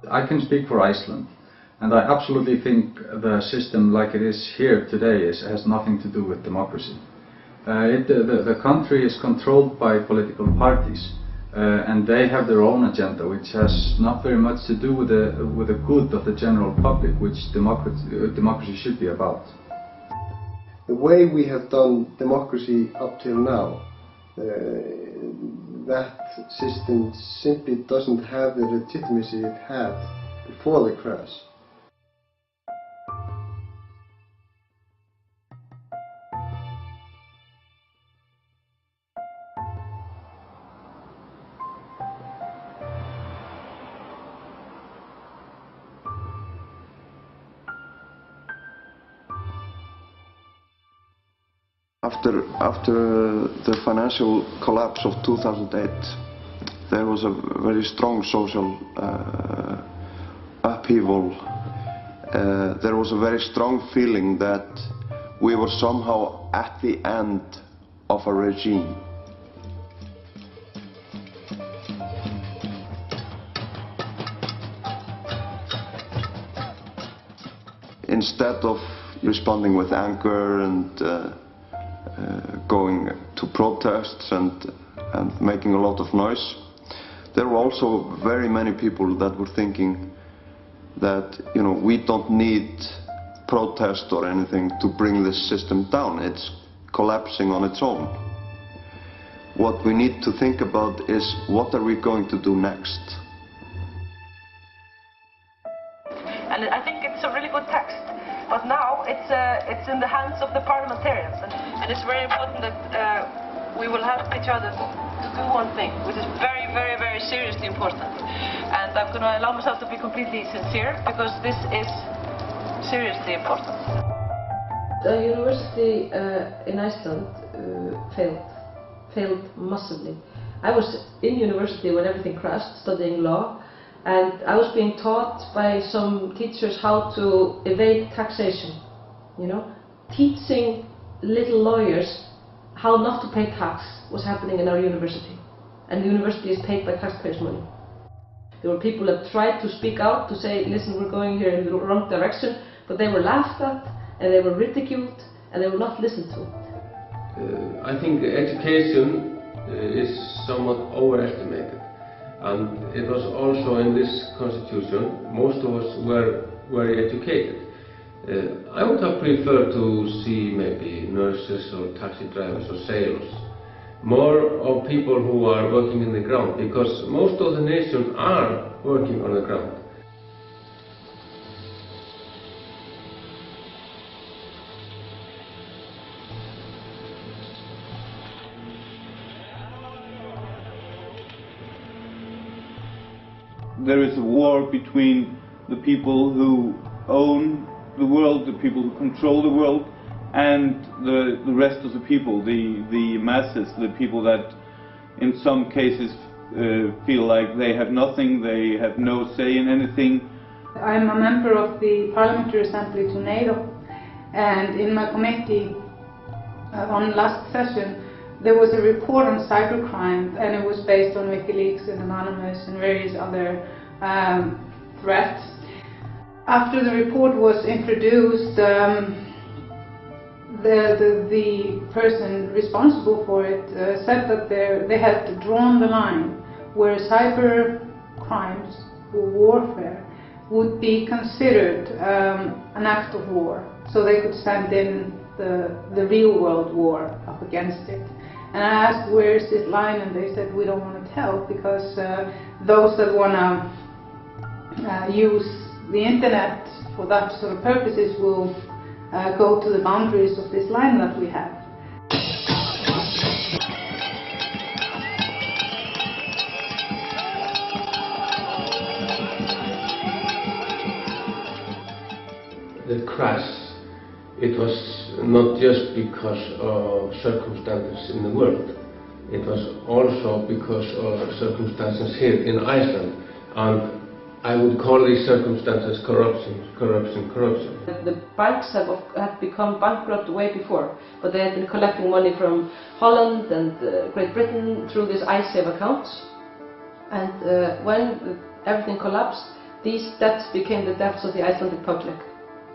I can speak for Iceland, and I absolutely think the system like it is here today has nothing to do with democracy. The country is controlled by political parties, and they have their own agenda, which has not very much to do with the good of the general public, which democracy should be about. The way we have done democracy up till now, that system simply doesn't have the legitimacy it had before the crash. After the financial collapse of 2008, there was a very strong social upheaval. There was a very strong feeling that we were somehow at the end of a regime. Instead of responding with anger and going to protests and making a lot of noise, there were also very many people that were thinking that, you know, we don't need protest or anything to bring this system down. It's collapsing on its own. What we need to think about is, what are we going to do next? And I think it's a really good text. But now it's in the hands of the parliamentarians, and it's very important that we will help each other to do one thing, which is very, very, very seriously important. And I'm going to allow myself to be completely sincere, because this is seriously important. The university in Iceland failed massively. I was in university when everything crashed, studying law. And I was being taught by some teachers how to evade taxation, you know. Teaching little lawyers how not to pay tax was happening in our university. And the university is paid by taxpayers' money. There were people that tried to speak out, to say, listen, we're going here in the wrong direction, but they were laughed at, and they were ridiculed, and they were not listened to. I think education is somewhat overestimated. And it was also in this constitution, most of us were very educated. I would have preferred to see maybe nurses or taxi drivers or sailors. More of people who are working in the ground, because most of the nations are working on the ground. There is a war between the people who own the world, the people who control the world, and the rest of the people, the masses, the people that in some cases feel like they have nothing, they have no say in anything. I'm a member of the Parliamentary Assembly to NATO, and in my committee on last session there was a report on cybercrime, and it was based on WikiLeaks and Anonymous and various other threats. After the report was introduced, the person responsible for it said that they had drawn the line where cyber crimes or warfare would be considered an act of war, so they could send in the real world war up against it. And I asked, where is this line? And they said, we don't want to tell, because those that want to use the internet for that sort of purposes will go to the boundaries of this line that we have. The crash, it was not just because of circumstances in the world, it was also because of circumstances here in Iceland, and I would call these circumstances corruption. The banks had become bankrupt way before, but they had been collecting money from Holland and Great Britain through these iSave accounts, and when everything collapsed, these debts became the debts of the Icelandic public,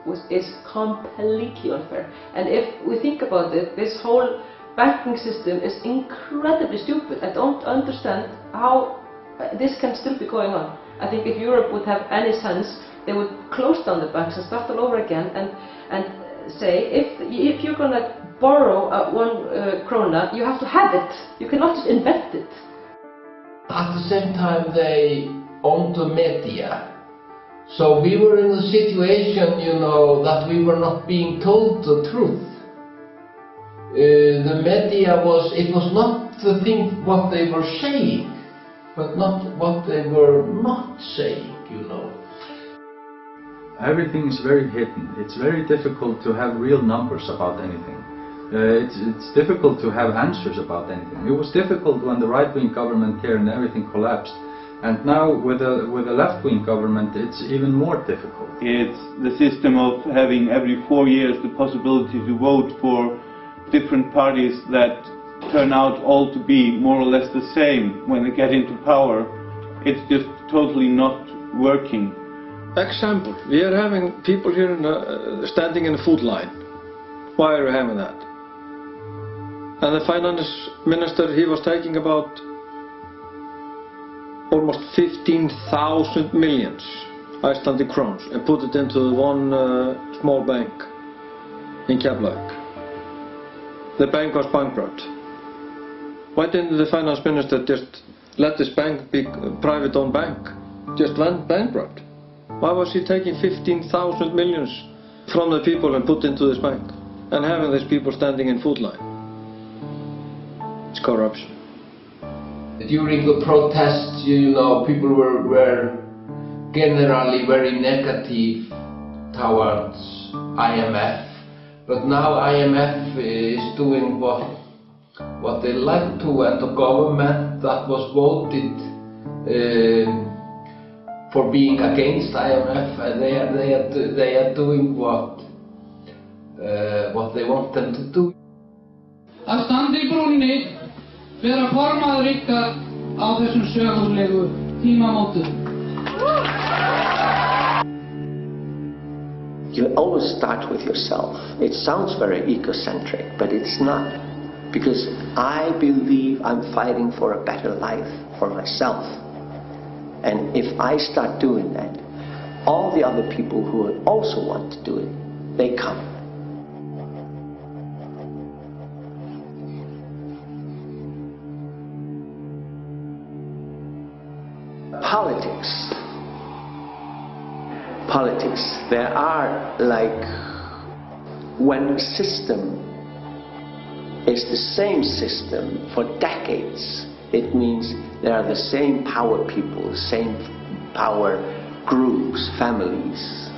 which is completely unfair. And if we think about it, this whole banking system is incredibly stupid. I don't understand how this can still be going on. I think if Europe would have any sense, they would close down the banks and start all over again and say, if you're going to borrow 1 krona, you have to have it. You cannot just invent it. At the same time, they owned the media. So we were in a situation, you know, that we were not being told the truth. The media it was not the thing what they were saying, but not what they were not saying, you know. Everything is very hidden. It's very difficult to have real numbers about anything. It's difficult to have answers about anything. It was difficult when the right-wing government here and everything collapsed. And now with a left-wing government, it's even more difficult. It's the system of having every 4 years the possibility to vote for different parties that turn out all to be more or less the same when they get into power. It's just totally not working. Example, we are having people here standing in a food line. Why are we having that? And the finance minister, he was taking about almost 15,000 millions Icelandic crowns and put it into one small bank in Keflavík. The bank was bankrupt. Why didn't the finance minister just let this bank be a private-owned bank? Just went bankrupt. Why was he taking 15,000 millions from the people and put into this bank and having these people standing in food line? It's corruption. During the protests, you know, people were generally very negative towards IMF, but now IMF is doing what they like to, and the government that was voted for being against IMF, they are doing what they want them to do. Að standa í brúnni, vera formaður ykkar á þessum sögulegu tímamótum. You always start with yourself. It sounds very egocentric, but it's not. Because I believe I'm fighting for a better life for myself. And if I start doing that, all the other people who also want to do it, they come. Politics. There are, like, when a system is the same system for decades, it means there are the same power people, the same power groups, families,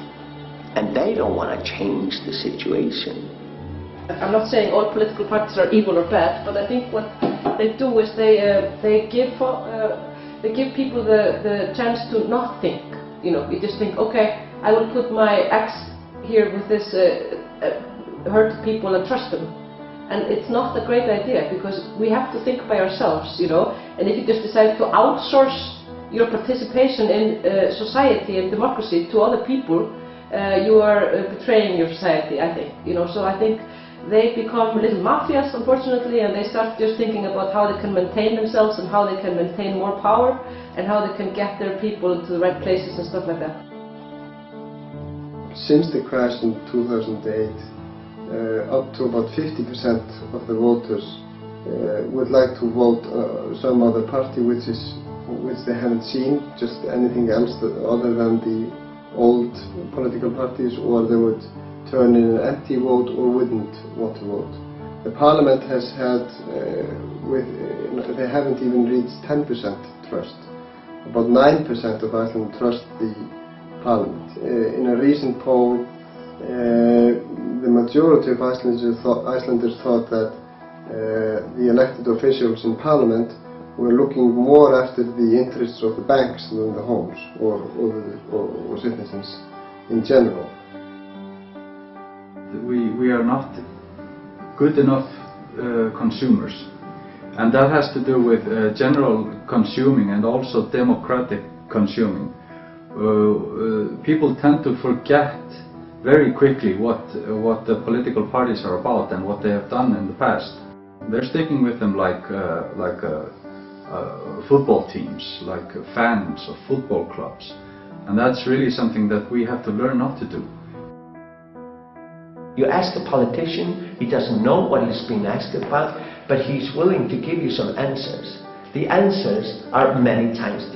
and they don't want to change the situation. I'm not saying all political parties are evil or bad, but I think what they do is they give people the chance to not think. You know, you just think, okay, I will put my ex here with this hurt people and trust them. And it's not a great idea, because we have to think by ourselves, you know. And if you just decide to outsource your participation in society and democracy to other people, you are betraying your society, I think. You know, so I think they become little mafias, unfortunately, and they start just thinking about how they can maintain themselves and how they can maintain more power and how they can get their people to the right places and stuff like that. Since the crash in 2008, up to about 50% of the voters would like to vote some other party which they haven't seen, just anything else other than the old political parties, or they would turn in an empty vote or wouldn't want to vote. The parliament has had, they haven't even reached 10% trust. About 9% of Iceland trust the parliament. In a recent poll, the majority of Icelanders thought that the elected officials in parliament were looking more after the interests of the banks than the homes or citizens in general. We are not good enough consumers, and that has to do with general consuming and also democratic consuming. people tend to forget very quickly what the political parties are about and what they have done in the past. They're sticking with them like football teams, like fans of football clubs. And that's really something that we have to learn not to do. You ask a politician, he doesn't know what he's being asked about, but he's willing to give you some answers. The answers are many times